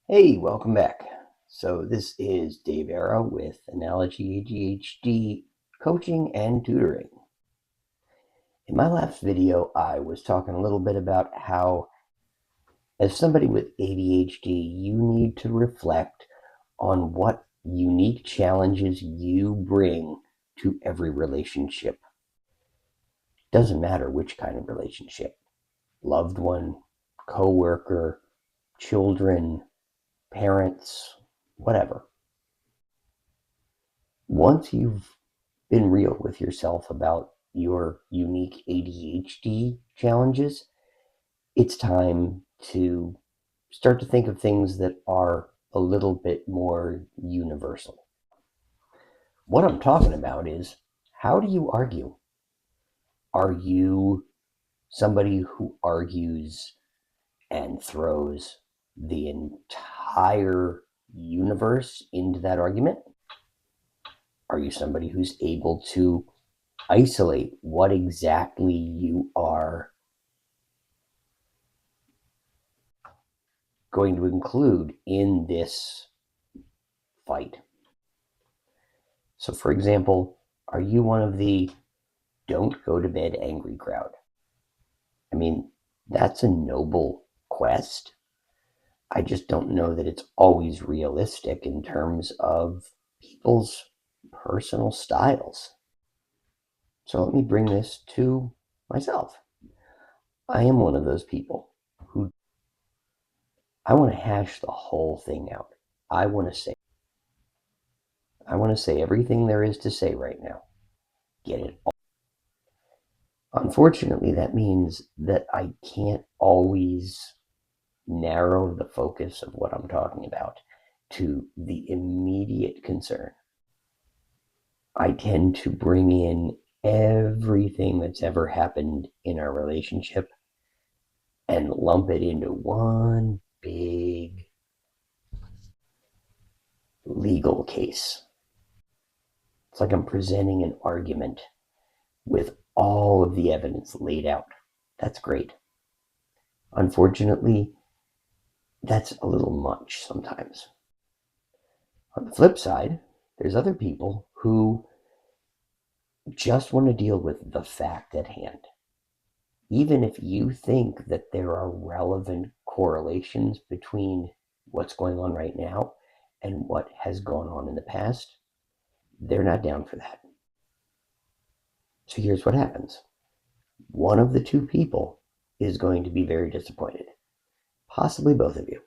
Hey, welcome back. So this is Dave Era with Analogy ADHD coaching and tutoring. In my last video, I was talking a little bit about how, as somebody with ADHD, you need to reflect on what unique challenges you bring to every relationship. Doesn't matter which kind of relationship, loved one, coworker, children, parents, whatever. Once you've been real with yourself about your unique ADHD challenges, it's time to start to think of things that are a little bit more universal. What I'm talking about is, how do you argue? Are you somebody who argues and throws the entire universe into that argument? Are you somebody who's able to isolate what exactly you are going to include in this fight? So, for example, are you one of the don't go to bed angry crowd? I mean, that's a noble quest. I just don't know that it's always realistic in terms of people's personal styles. So, let me bring this to myself. I am one of those people who I want to hash the whole thing out. I want to say I want to say everything there is to say right now. Get it all. Unfortunately, that means that I can't always narrow the focus of what I'm talking about to the immediate concern. I tend to bring in everything that's ever happened in our relationship and lump it into one big legal case. It's like I'm presenting an argument with all of the evidence laid out. That's great. Unfortunately, that's a little much sometimes. On the flip side, there's other people who just want to deal with the fact at hand. Even if you think that there are relevant correlations between what's going on right now and what has gone on in the past, they're not down for that. So here's what happens. One of the two people is going to be very disappointed, possibly both of you.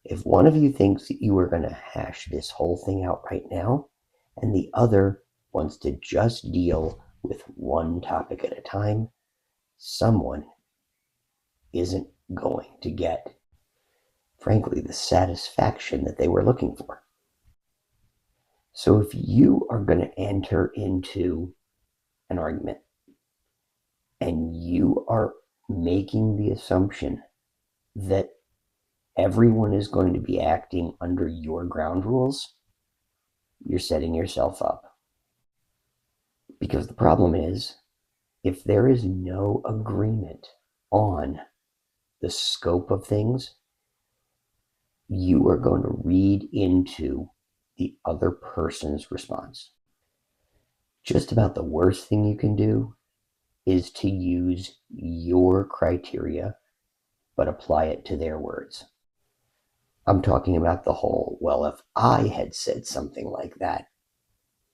If one of you thinks that you are going to hash this whole thing out right now, and the other wants to just deal with one topic at a time, someone isn't going to get, frankly, the satisfaction that they were looking for. So if you are going to enter into an argument and you are making the assumption that everyone is going to be acting under your ground rules, you're setting yourself up. Because the problem is, if there is no agreement on the scope of things, you are going to read into the other person's response. Just about the worst thing you can do is to use your criteria, but apply it to their words. I'm talking about the whole, well, if I had said something like that,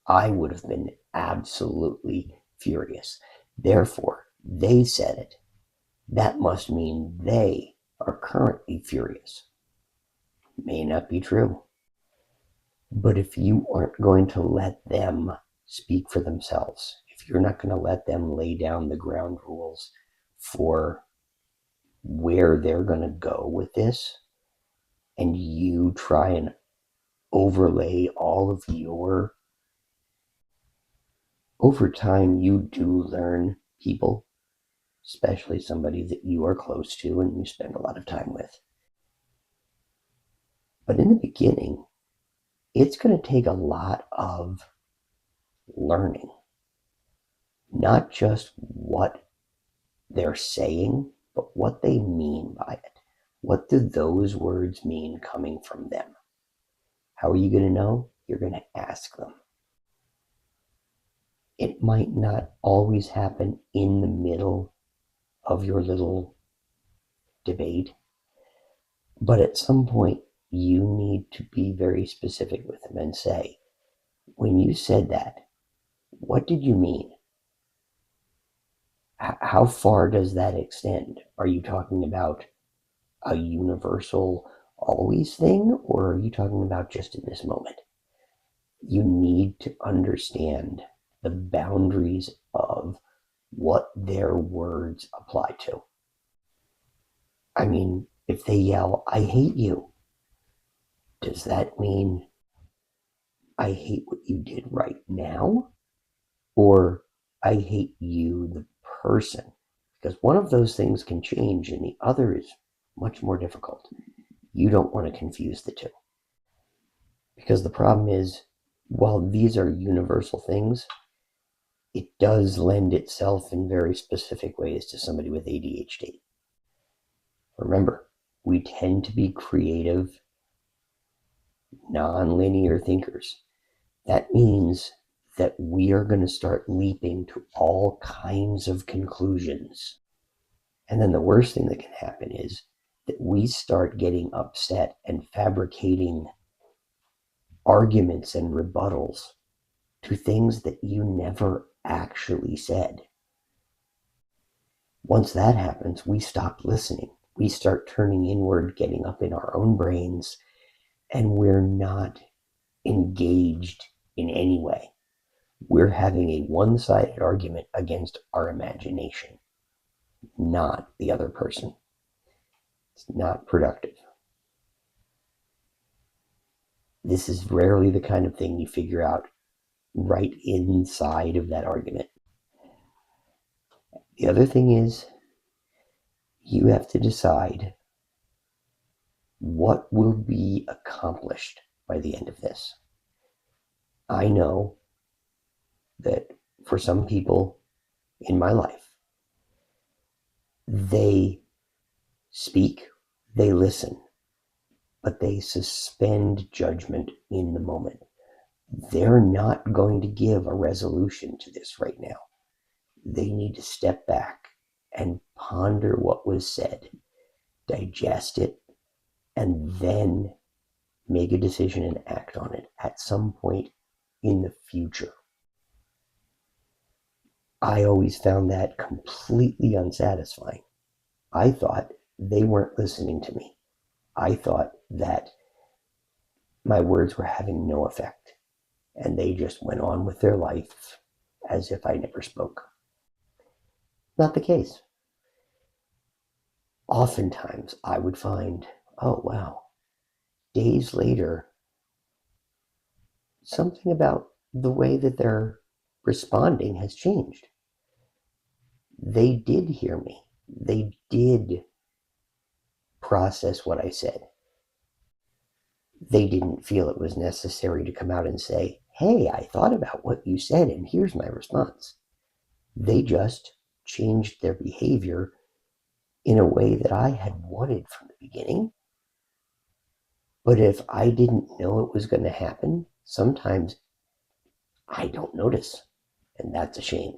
I would have been absolutely furious. Therefore, they said it. That must mean they are currently furious. May not be true. But if you aren't going to let them speak for themselves, if you're not going to let them lay down the ground rules for where they're going to go with this, and you try and overlay all of your, over time, you do learn people, especially somebody that you are close to and you spend a lot of time with. But in the beginning, it's going to take a lot of learning, not just what they're saying, but what they mean by it. What do those words mean coming from them? How are you going to know? You're going to ask them. It might not always happen in the middle of your little debate, but at some point you need to be very specific with them and say, when you said that, what did you mean? How far does that extend? Are you talking about a universal always thing, or are you talking about just in this moment? You need to understand the boundaries of what their words apply to. I mean, if they yell, I hate you, does that mean I hate what you did right now? Or I hate you, the person? Because one of those things can change and the other is much more difficult. You don't want to confuse the two. Because the problem is, while these are universal things, it does lend itself in very specific ways to somebody with ADHD. Remember, we tend to be creative, non-linear thinkers. That means that we are going to start leaping to all kinds of conclusions. And then the worst thing that can happen is that we start getting upset and fabricating arguments and rebuttals to things that you never actually said. Once that happens, we stop listening. We start turning inward, getting up in our own brains, and we're not engaged in any way. We're having a one-sided argument against our imagination, not the other person. It's not productive. This is rarely the kind of thing you figure out right inside of that argument. The other thing is, you have to decide what will be accomplished by the end of this. I know that for some people in my life, they speak, they listen, but they suspend judgment in the moment. They're not going to give a resolution to this right now. They need to step back and ponder what was said, digest it, and then make a decision and act on it at some point in the future. I always found that completely unsatisfying. I thought they weren't listening to me. I thought that my words were having no effect, and they just went on with their life as if I never spoke. Not the case. Oftentimes I would find, oh wow, days later, something about the way that they're responding has changed. They did hear me. They did process what I said. They didn't feel it was necessary to come out and say, hey, I thought about what you said and here's my response. They just changed their behavior in a way that I had wanted from the beginning. But if I didn't know it was going to happen, sometimes I don't notice. And that's a shame.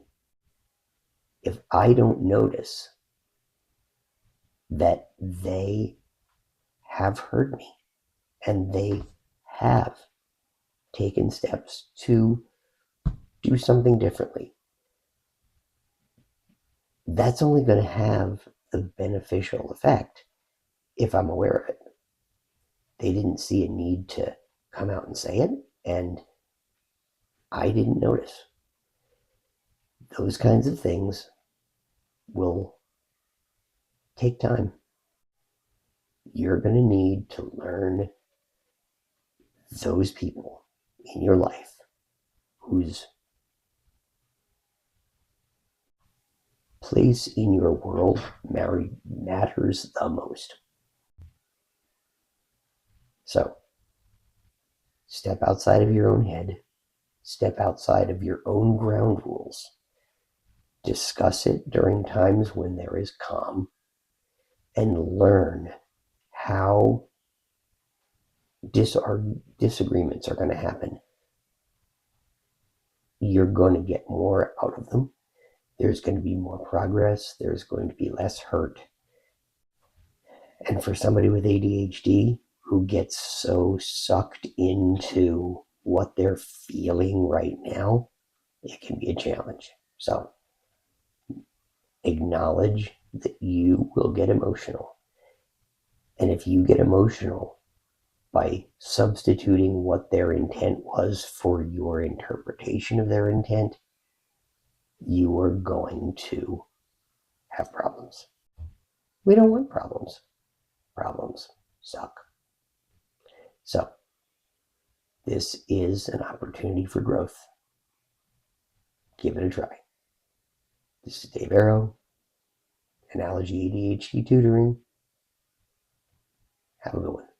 If I don't notice that they have heard me and they have taken steps to do something differently, that's only going to have the beneficial effect if I'm aware of it. They didn't see a need to come out and say it, and I didn't notice. Those kinds of things will take time. You're going to need to learn those people in your life whose place in your world matters the most. So, step outside of your own head, step outside of your own ground rules, discuss it during times when there is calm, and learn how disagreements are going to happen. You're going to get more out of them. There's going to be more progress. There's going to be less hurt. And for somebody with ADHD who gets so sucked into what they're feeling right now, it can be a challenge. So acknowledge that you will get emotional. And if you get emotional by substituting what their intent was for your interpretation of their intent, you are going to have problems. We don't want problems. Problems suck. So this is an opportunity for growth. Give it a try. This is Dave Arrow, Analogy ADHD Tutoring. Have a good one.